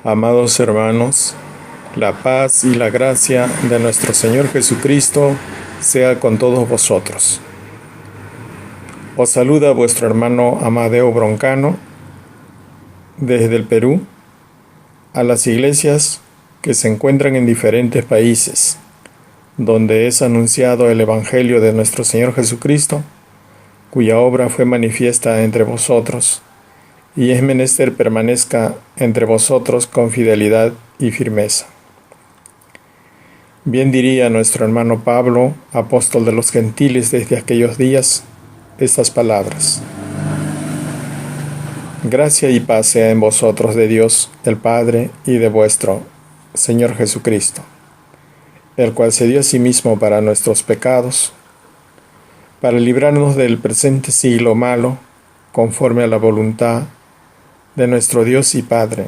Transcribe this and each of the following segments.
Amados hermanos, la paz y la gracia de nuestro Señor Jesucristo sea con todos vosotros. Os saluda vuestro hermano Amadeo Broncano desde el Perú a las iglesias que se encuentran en diferentes países, donde es anunciado el Evangelio de nuestro Señor Jesucristo, cuya obra fue manifiesta entre vosotros, y es menester permanezca entre vosotros con fidelidad y firmeza. Bien diría nuestro hermano Pablo, apóstol de los gentiles desde aquellos días, estas palabras: gracia y paz sea en vosotros de Dios el Padre y de vuestro Señor Jesucristo, el cual se dio a sí mismo para nuestros pecados, para librarnos del presente siglo malo, conforme a la voluntad de nuestro Dios y Padre,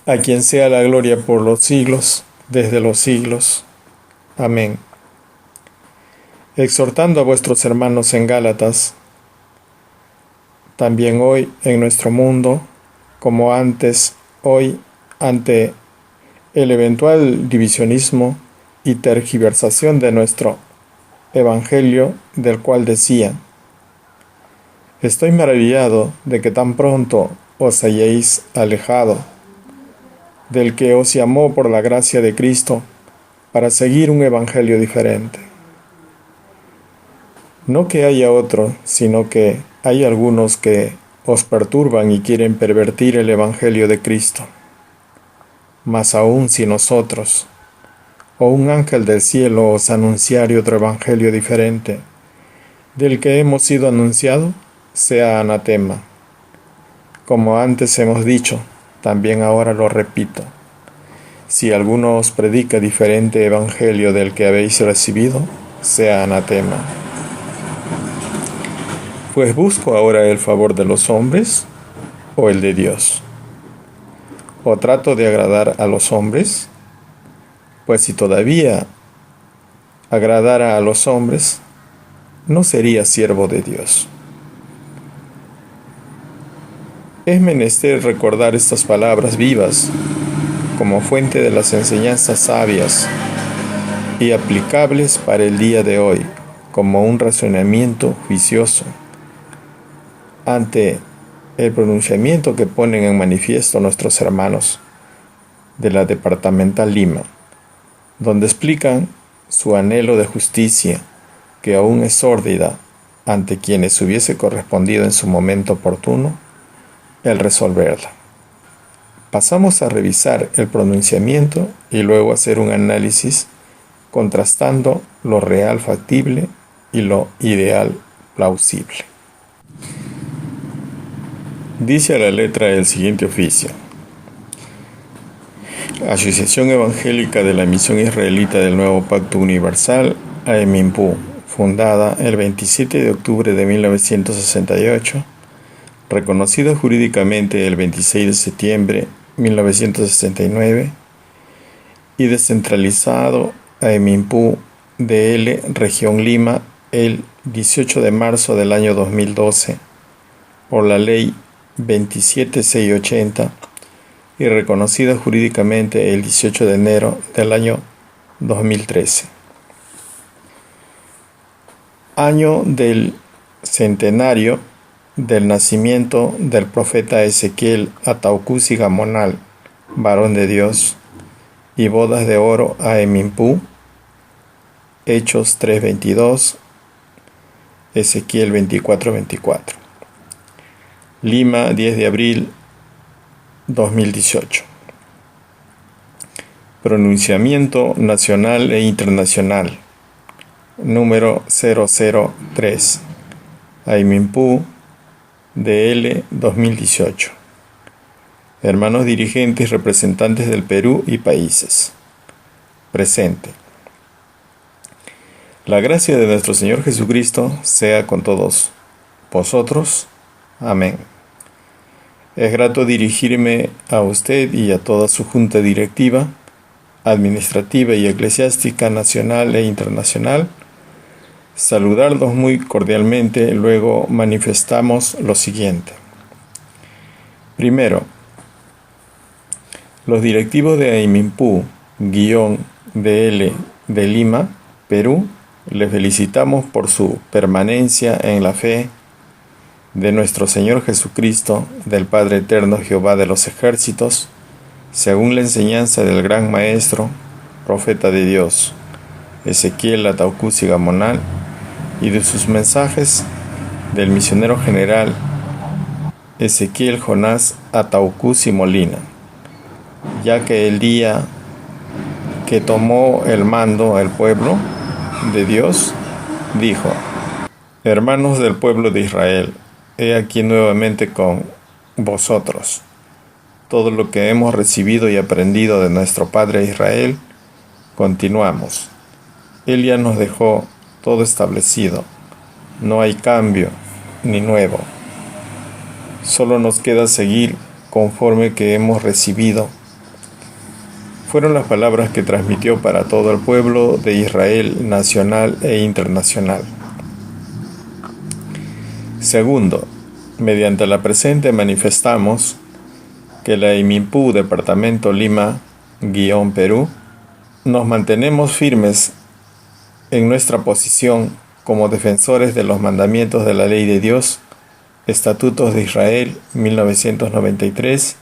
a quien sea la gloria por los siglos, desde los siglos. Amén. Exhortando a vuestros hermanos en Gálatas, también hoy en nuestro mundo, como antes, hoy, ante el eventual divisionismo y tergiversación de nuestro Evangelio, del cual decía: estoy maravillado de que tan pronto os hayáis alejado del que os llamó por la gracia de Cristo para seguir un evangelio diferente. No que haya otro, sino que hay algunos que os perturban y quieren pervertir el evangelio de Cristo. Mas aún si nosotros, o un ángel del cielo, os anunciare otro evangelio diferente del que hemos sido anunciado, sea anatema. Como antes hemos dicho, también ahora lo repito: si alguno os predica diferente evangelio del que habéis recibido, sea anatema. Pues busco ahora el favor de los hombres o el de Dios. ¿O trato de agradar a los hombres? Pues si todavía agradara a los hombres, no sería siervo de Dios. Es menester recordar estas palabras vivas como fuente de las enseñanzas sabias y aplicables para el día de hoy, como un razonamiento juicioso ante el pronunciamiento que ponen en manifiesto nuestros hermanos de la Departamental Lima, donde explican su anhelo de justicia, que aún es sórdida, ante quienes hubiese correspondido en su momento oportuno el resolverla. Pasamos a revisar el pronunciamiento y luego hacer un análisis contrastando lo real factible y lo ideal plausible. Dice a la letra el siguiente oficio: Asociación Evangélica de la Misión Israelita del Nuevo Pacto Universal, AEMIMPU, fundada el 27 de octubre de 1968, reconocida jurídicamente el 26 de septiembre de 1969 y descentralizado AEMIMPU DL Región Lima el 18 de marzo del año 2012 por la Ley 27680 y reconocida jurídicamente el 18 de enero del año 2013. Año del centenario del nacimiento del profeta Ezequiel Ataucusi Gamonal, varón de Dios, y bodas de oro a Emimpu, Hechos 3:22, Ezequiel 24:24. Lima, 10 de abril 2018. Pronunciamiento nacional e internacional. Número 003. AEMIMPU DL 2018. Hermanos dirigentes, representantes del Perú y países. Presente. La gracia de nuestro Señor Jesucristo sea con todos vosotros. Amén. Es grato dirigirme a usted y a toda su junta directiva, administrativa y eclesiástica nacional e internacional. Saludarlos muy cordialmente, luego manifestamos lo siguiente. Primero, Los directivos de AIMIMPU-DL de Lima, Perú, les felicitamos por su permanencia en la fe de nuestro Señor Jesucristo, del Padre Eterno Jehová de los ejércitos, según la enseñanza del gran maestro, profeta de Dios, Ezequiel Ataucusi Gamonal, y de sus mensajes del misionero general Ezequiel Jonás Ataucusi Molina, ya que el día que tomó el mando al pueblo de Dios, dijo: hermanos del pueblo de Israel, he aquí nuevamente con vosotros. Todo lo que hemos recibido y aprendido de nuestro Padre Israel, continuamos. Él ya nos dejó todo establecido. No hay cambio ni nuevo. Solo nos queda seguir conforme que hemos recibido. Fueron las palabras que transmitió para todo el pueblo de Israel nacional e internacional. Segundo, mediante la presente manifestamos que la AIMIMPU Departamento Lima-Perú nos mantenemos firmes en nuestra posición como defensores de los mandamientos de la ley de Dios, estatutos de Israel 1993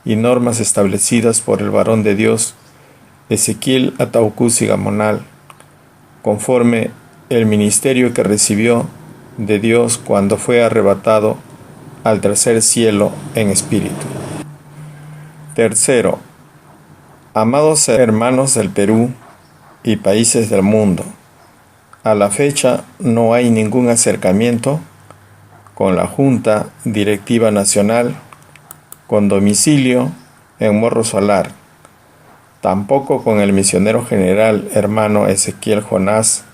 y normas establecidas por el varón de Dios Ezequiel Ataucusi Gamonal, conforme el ministerio que recibió de Dios cuando fue arrebatado al tercer cielo en espíritu. Tercero, amados hermanos del Perú y países del mundo, a la fecha no hay ningún acercamiento con la Junta Directiva Nacional con domicilio en Morro Solar, tampoco con el misionero general hermano Ezequiel Jonás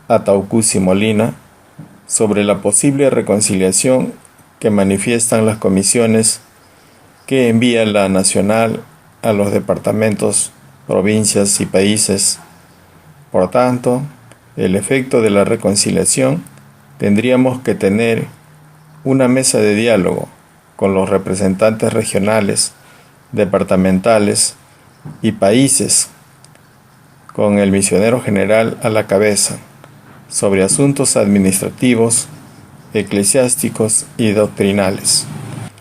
Ataucusi Molina, sobre la posible reconciliación que manifiestan las comisiones que envía la Nacional a los departamentos, provincias y países. Por tanto, el efecto de la reconciliación tendríamos que tener una mesa de diálogo con los representantes regionales, departamentales y países, con el misionero general a la cabeza, sobre asuntos administrativos, eclesiásticos y doctrinales.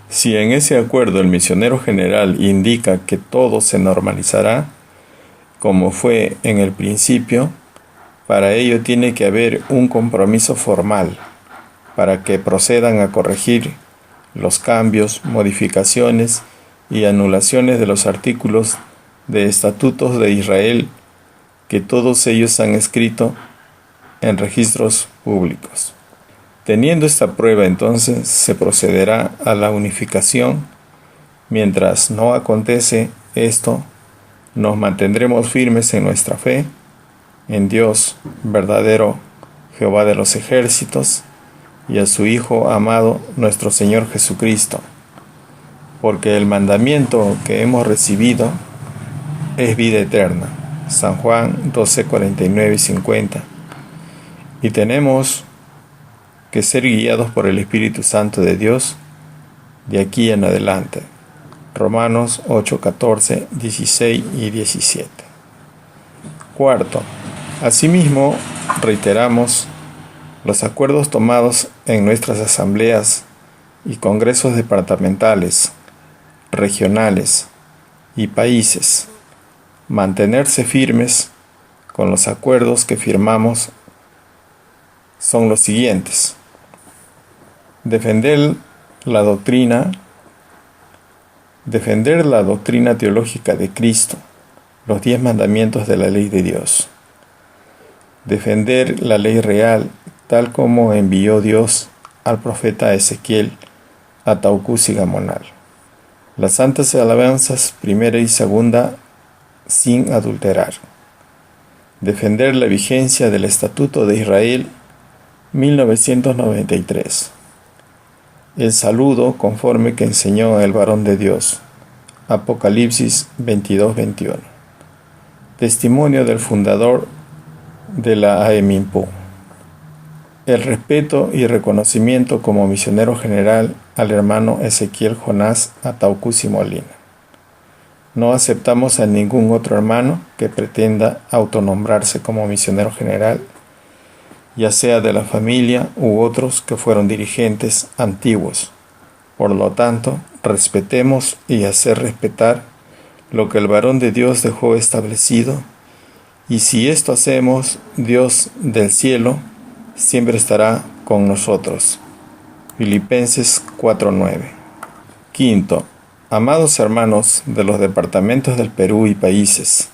Si en ese acuerdo el misionero general indica que todo se normalizará, como fue en el principio, para ello tiene que haber un compromiso formal para que procedan a corregir los cambios, modificaciones y anulaciones de los artículos de estatutos de Israel que todos ellos han escrito en registros públicos. Teniendo esta prueba, entonces se procederá a la unificación. Mientras no acontece esto, nos mantendremos firmes en nuestra fe, en Dios verdadero, Jehová de los ejércitos, y a su Hijo amado, nuestro Señor Jesucristo, porque el mandamiento que hemos recibido es vida eterna. San Juan 12, 49 y 50. Y tenemos que ser guiados por el Espíritu Santo de Dios de aquí en adelante. Romanos 8, 14, 16 y 17. Cuarto, asimismo reiteramos los acuerdos tomados en nuestras asambleas y congresos departamentales, regionales y países. Mantenerse firmes con los acuerdos que firmamos son los siguientes: defender la doctrina teológica de Cristo, los 10 mandamientos de la ley de Dios; defender la ley real tal como envió Dios al profeta Ezequiel Ataucusi Gamonal; las santas alabanzas primera y segunda sin adulterar; defender la vigencia del Estatuto de Israel 1993; el saludo conforme que enseñó el varón de Dios, Apocalipsis 22, 21; testimonio del fundador de la AIMIMPU; el respeto y reconocimiento como misionero general al hermano Ezequiel Jonás Ataucusi Molina. No aceptamos a ningún otro hermano que pretenda autonombrarse como misionero general, ya sea de la familia u otros que fueron dirigentes antiguos. Por lo tanto, respetemos y hacer respetar lo que el varón de Dios dejó establecido, y si esto hacemos, Dios del cielo siempre estará con nosotros. Filipenses 4:9. Quinto, amados hermanos de los departamentos del Perú y países,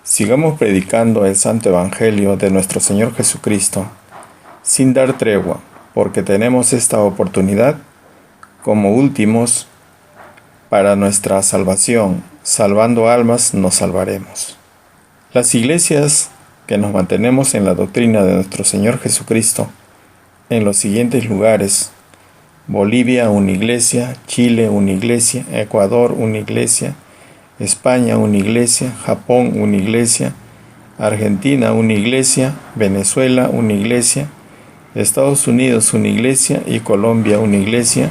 sigamos predicando el santo evangelio de nuestro Señor Jesucristo sin dar tregua, porque tenemos esta oportunidad como últimos para nuestra salvación. Salvando almas nos salvaremos. Las iglesias que nos mantenemos en la doctrina de nuestro Señor Jesucristo en los siguientes lugares: Bolivia, una iglesia; Chile, una iglesia; Ecuador, una iglesia; España, una iglesia; Japón, una iglesia; Argentina, una iglesia; Venezuela, una iglesia; Estados Unidos, una iglesia; y Colombia, una iglesia,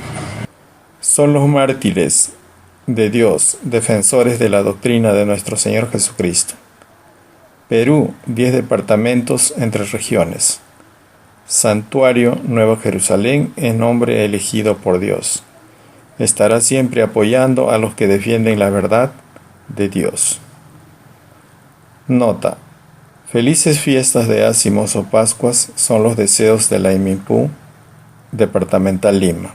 son los mártires de Dios, defensores de la doctrina de nuestro Señor Jesucristo. Perú, 10 departamentos entre regiones. Santuario Nueva Jerusalén, en nombre elegido por Dios. Estará siempre apoyando a los que defienden la verdad de Dios. Nota: felices fiestas de Ácimos o Pascuas son los deseos de la IMIPU Departamental Lima.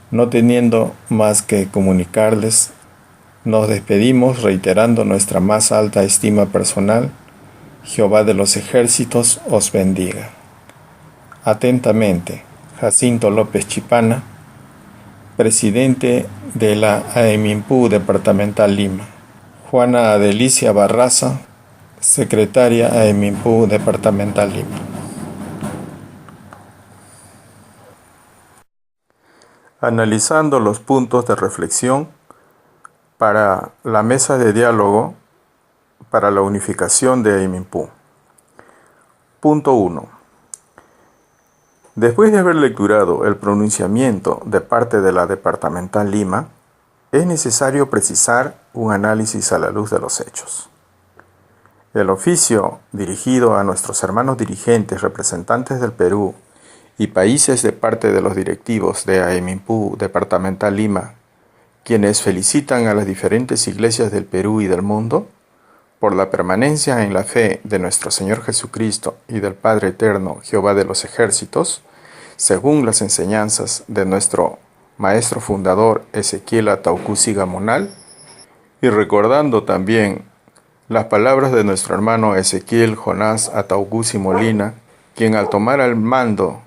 No teniendo más que comunicarles, nos despedimos reiterando nuestra más alta estima personal. Jehová de los ejércitos os bendiga. Atentamente, Jacinto López Chipana, presidente de la AEMIMPU Departamental Lima. Juana Adelicia Barraza, secretaria AEMIMPU Departamental Lima. Analizando los puntos de reflexión para la mesa de diálogo para la unificación de AEMIMPU. Punto 1. Después de haber lecturado el pronunciamiento de parte de la Departamental Lima, es necesario precisar un análisis a la luz de los hechos. El oficio dirigido a nuestros hermanos dirigentes, representantes del Perú y países de parte de los directivos de AEMIMPU Departamental Lima, quienes felicitan a las diferentes iglesias del Perú y del mundo por la permanencia en la fe de nuestro Señor Jesucristo y del Padre Eterno, Jehová de los ejércitos, según las enseñanzas de nuestro maestro fundador Ezequiel Ataucusi Gamonal, y recordando también las palabras de nuestro hermano Ezequiel Jonás Ataucusi Molina, quien al tomar el mando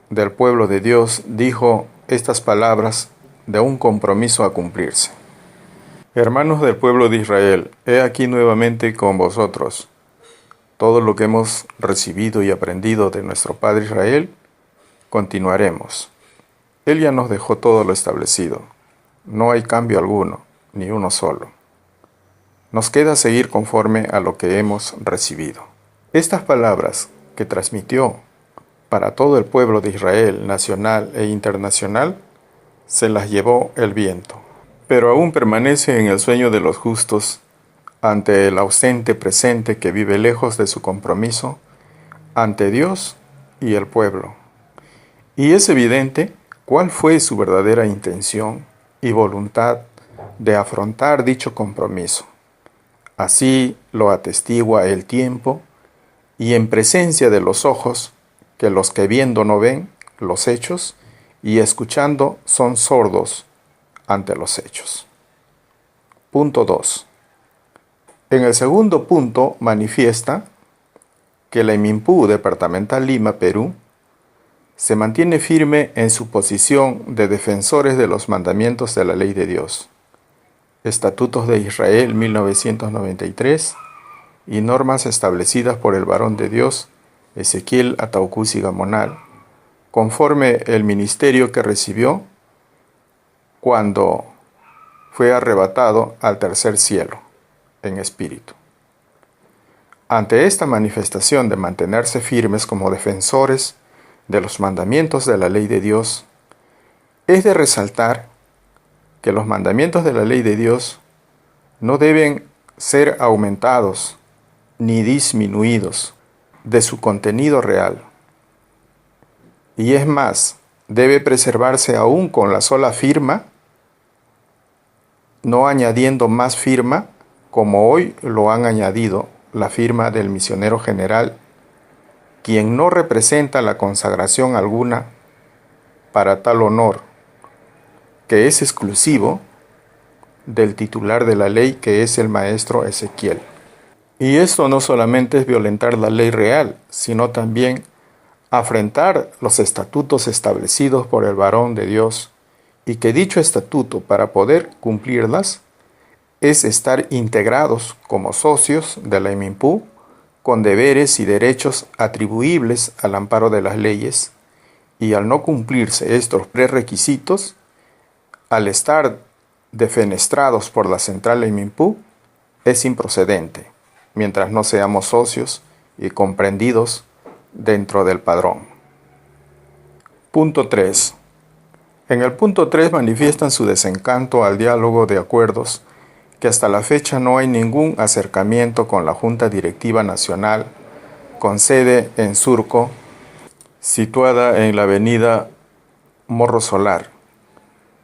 del pueblo de Dios dijo estas palabras de un compromiso a cumplirse. Hermanos del pueblo de Israel, he aquí nuevamente con vosotros. Todo lo que hemos recibido y aprendido de nuestro Padre Israel, continuaremos. Él ya nos dejó todo lo establecido. No hay cambio alguno, ni uno solo. Nos queda seguir conforme a lo que hemos recibido. Estas palabras que transmitió para todo el pueblo de Israel, nacional e internacional, se las llevó el viento. Pero aún permanece en el sueño de los justos ante el ausente presente que vive lejos de su compromiso ante Dios y el pueblo. Y es evidente cuál fue su verdadera intención y voluntad de afrontar dicho compromiso. Así lo atestigua el tiempo y en presencia de los ojos, que los que viendo no ven los hechos y escuchando son sordos ante los hechos. Punto 2. En el segundo punto manifiesta que la IMIMPU Departamental Lima, Perú, se mantiene firme en su posición de defensores de los mandamientos de la ley de Dios, Estatutos de Israel 1993 y normas establecidas por el varón de Dios Ezequiel Ataucusi Gamonal, conforme el ministerio que recibió cuando fue arrebatado al tercer cielo en espíritu. Ante esta manifestación de mantenerse firmes como defensores de los mandamientos de la ley de Dios, es de resaltar que los mandamientos de la ley de Dios no deben ser aumentados ni disminuidos de su contenido real. Y es más, debe preservarse aún con la sola firma, no añadiendo más firma, como hoy lo han añadido la firma del misionero general, quien no representa la consagración alguna para tal honor, que es exclusivo del titular de la ley, que es el maestro Ezequiel. Y esto no solamente es violentar la ley real, sino también afrentar los estatutos establecidos por el varón de Dios, y que dicho estatuto, para poder cumplirlas, es estar integrados como socios de la IMIMPU, con deberes y derechos atribuibles al amparo de las leyes, y al no cumplirse estos prerequisitos, al estar defenestrados por la central IMIMPU, es improcedente, mientras no seamos socios y comprendidos dentro del padrón. Punto 3. En el punto 3 manifiestan su desencanto al diálogo de acuerdos, que hasta la fecha no hay ningún acercamiento con la Junta Directiva Nacional, con sede en Surco, situada en la avenida Morro Solar,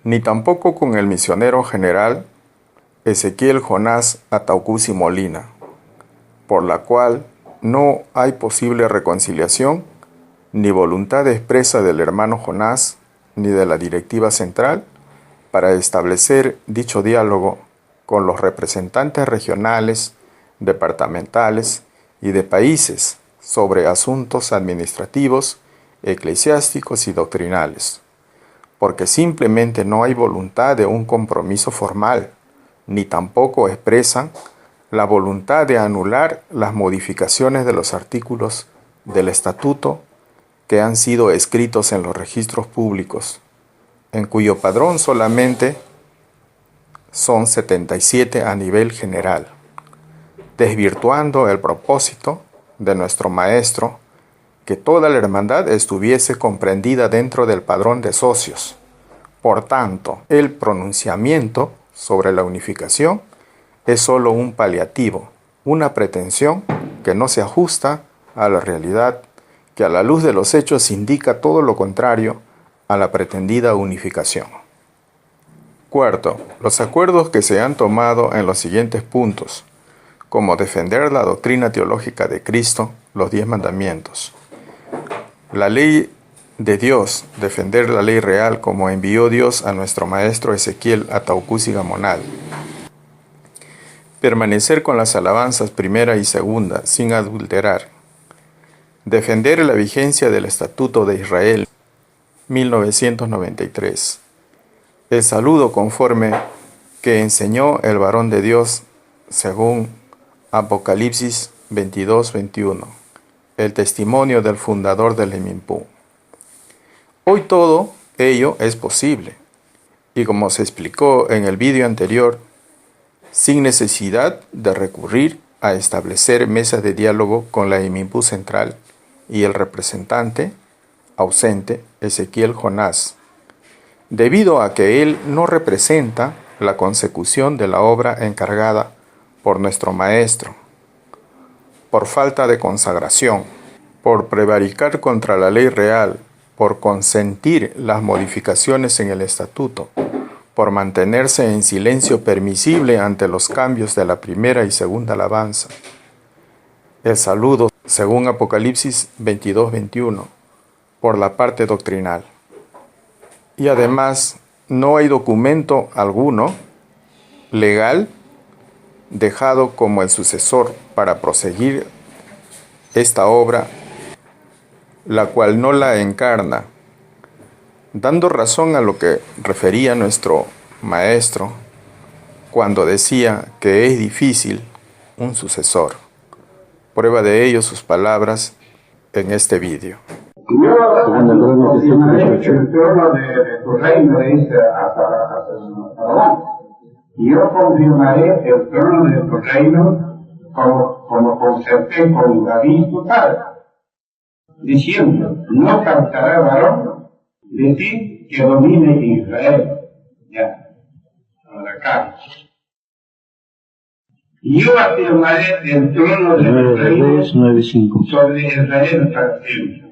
ni tampoco con el misionero general Ezequiel Jonás Ataucusi Molina, por la cual no hay posible reconciliación ni voluntad expresa del hermano Jonás ni de la directiva central para establecer dicho diálogo con los representantes regionales, departamentales y de países sobre asuntos administrativos, eclesiásticos y doctrinales, porque simplemente no hay voluntad de un compromiso formal, ni tampoco expresan la voluntad de anular las modificaciones de los artículos del estatuto que han sido escritos en los registros públicos, en cuyo padrón solamente son 77 a nivel general, desvirtuando el propósito de nuestro maestro, que toda la hermandad estuviese comprendida dentro del padrón de socios. Por tanto, el pronunciamiento sobre la unificación es solo un paliativo, una pretensión que no se ajusta a la realidad, que a la luz de los hechos indica todo lo contrario a la pretendida unificación. Cuarto, los acuerdos que se han tomado en los siguientes puntos, como defender la doctrina teológica de Cristo, los 10 mandamientos, la ley de Dios, defender la ley real como envió Dios a nuestro maestro Ezequiel Ataucusi Gamonal, permanecer con las alabanzas primera y segunda sin adulterar, defender la vigencia del Estatuto de Israel 1993, el saludo conforme que enseñó el varón de Dios según Apocalipsis 22-21, el testimonio del fundador del IMIMPU. Hoy todo ello es posible, y como se explicó en el vídeo anterior, sin necesidad de recurrir a establecer mesas de diálogo con la IMIMPU central y el representante ausente Ezequiel Jonás, debido a que él no representa la consecución de la obra encargada por nuestro maestro, por falta de consagración, por prevaricar contra la ley real, por consentir las modificaciones en el estatuto, por mantenerse en silencio permisible ante los cambios de la primera y segunda alabanza. El saludo, según Apocalipsis 22-21, por la parte doctrinal. Y además, no hay documento alguno legal dejado como el sucesor para proseguir esta obra, la cual no la encarna, dando razón a lo que refería nuestro maestro cuando decía que es difícil un sucesor. Prueba de ello sus palabras en este vídeo. Yo confirmaré el trono de tu reino como concerté con David tu padre, diciendo, no faltará varón de ti que domine Israel. Ya, ahora acá. Yo afirmaré el trono de los reyes sobre Israel para siempre.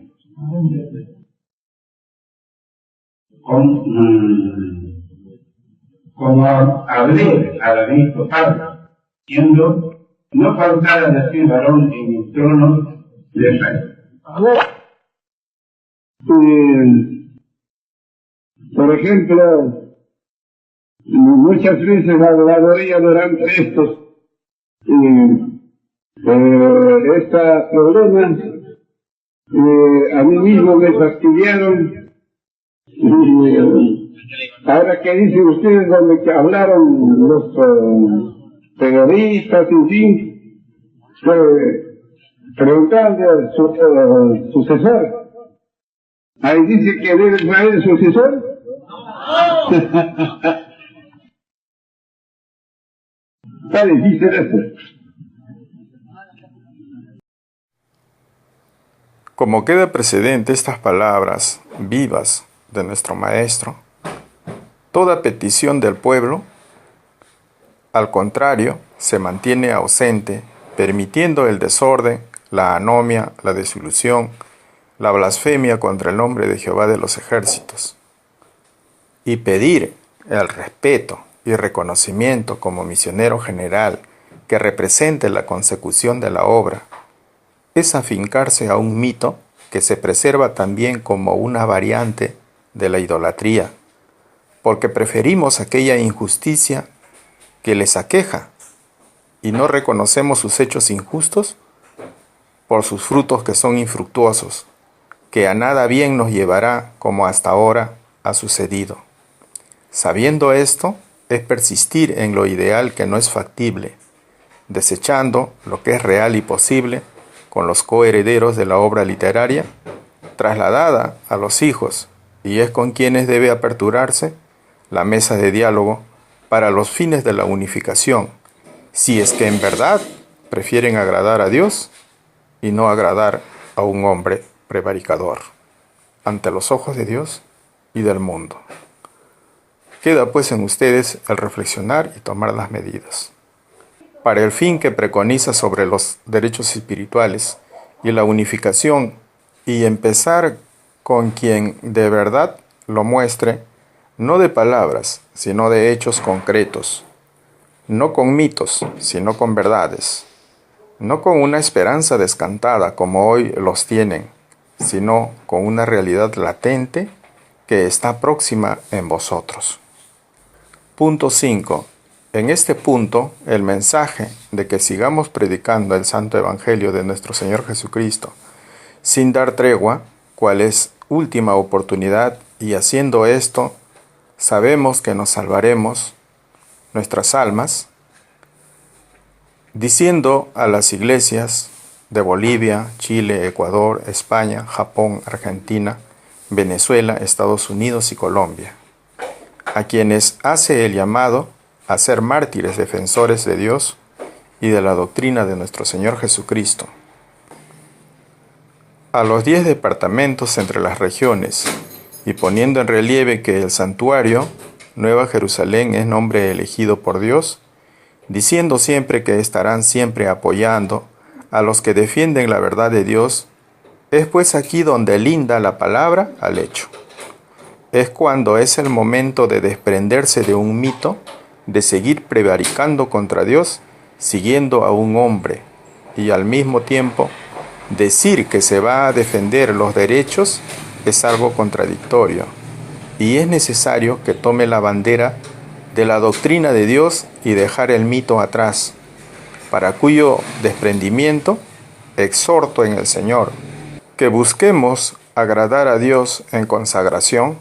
Como hablé a David tu padre, diciendo, no faltará decir varón en el trono de Israel. Por ejemplo, muchas veces la habladoría durante estos problemas a mí mismo me fastidiaron. Ahora que dicen ustedes donde que hablaron los periodistas, en fin, preguntarle al sucesor. Ahí dice que debe traer el sucesor. Está difícil eso. Como queda precedente estas palabras vivas de nuestro Maestro, toda petición del pueblo, al contrario, se mantiene ausente, permitiendo el desorden, la anomia, la desilusión, la blasfemia contra el nombre de Jehová de los ejércitos, y pedir el respeto y reconocimiento como misionero general que represente la consecución de la obra, es afincarse a un mito que se preserva también como una variante de la idolatría, porque preferimos aquella injusticia que les aqueja y no reconocemos sus hechos injustos por sus frutos que son infructuosos, que a nada bien nos llevará como hasta ahora ha sucedido. Sabiendo esto, es persistir en lo ideal que no es factible, desechando lo que es real y posible con los coherederos de la obra literaria, trasladada a los hijos, y es con quienes debe aperturarse la mesa de diálogo para los fines de la unificación, si es que en verdad prefieren agradar a Dios y no agradar a un hombre prevaricador, ante los ojos de Dios y del mundo. Queda pues en ustedes el reflexionar y tomar las medidas para el fin que preconiza sobre los derechos espirituales y la unificación, y empezar con quien de verdad lo muestre, no de palabras, sino de hechos concretos, no con mitos, sino con verdades, no con una esperanza descantada como hoy los tienen, sino con una realidad latente que está próxima en vosotros. Punto 5. En este punto, el mensaje de que sigamos predicando el Santo Evangelio de nuestro Señor Jesucristo, sin dar tregua, cual es última oportunidad, y haciendo esto, sabemos que nos salvaremos nuestras almas, diciendo a las iglesias de Bolivia, Chile, Ecuador, España, Japón, Argentina, Venezuela, Estados Unidos y Colombia, a quienes hace el llamado a ser mártires defensores de Dios y de la doctrina de nuestro Señor Jesucristo. A los 10 departamentos entre las regiones, y poniendo en relieve que el santuario, Nueva Jerusalén, es nombre elegido por Dios, diciendo siempre que estarán siempre apoyando a los que defienden la verdad de Dios, es pues aquí donde linda la palabra al hecho. Es cuando es el momento de desprenderse de un mito, de seguir prevaricando contra Dios, siguiendo a un hombre, y al mismo tiempo decir que se va a defender los derechos es algo contradictorio, y es necesario que tome la bandera de la doctrina de Dios y dejar el mito atrás, para cuyo desprendimiento exhorto en el Señor, que busquemos agradar a Dios en consagración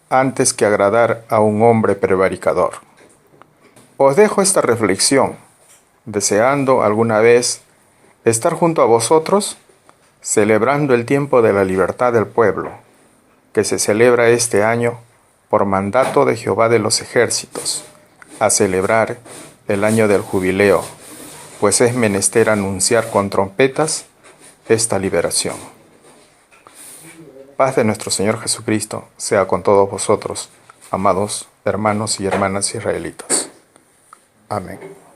antes que agradar a un hombre prevaricador. Os dejo esta reflexión, deseando alguna vez estar junto a vosotros, celebrando el tiempo de la libertad del pueblo, que se celebra este año por mandato de Jehová de los ejércitos, a celebrar el año del jubileo, pues es menester anunciar con trompetas esta liberación. Paz de nuestro Señor Jesucristo sea con todos vosotros, amados hermanos y hermanas israelitas. Amén.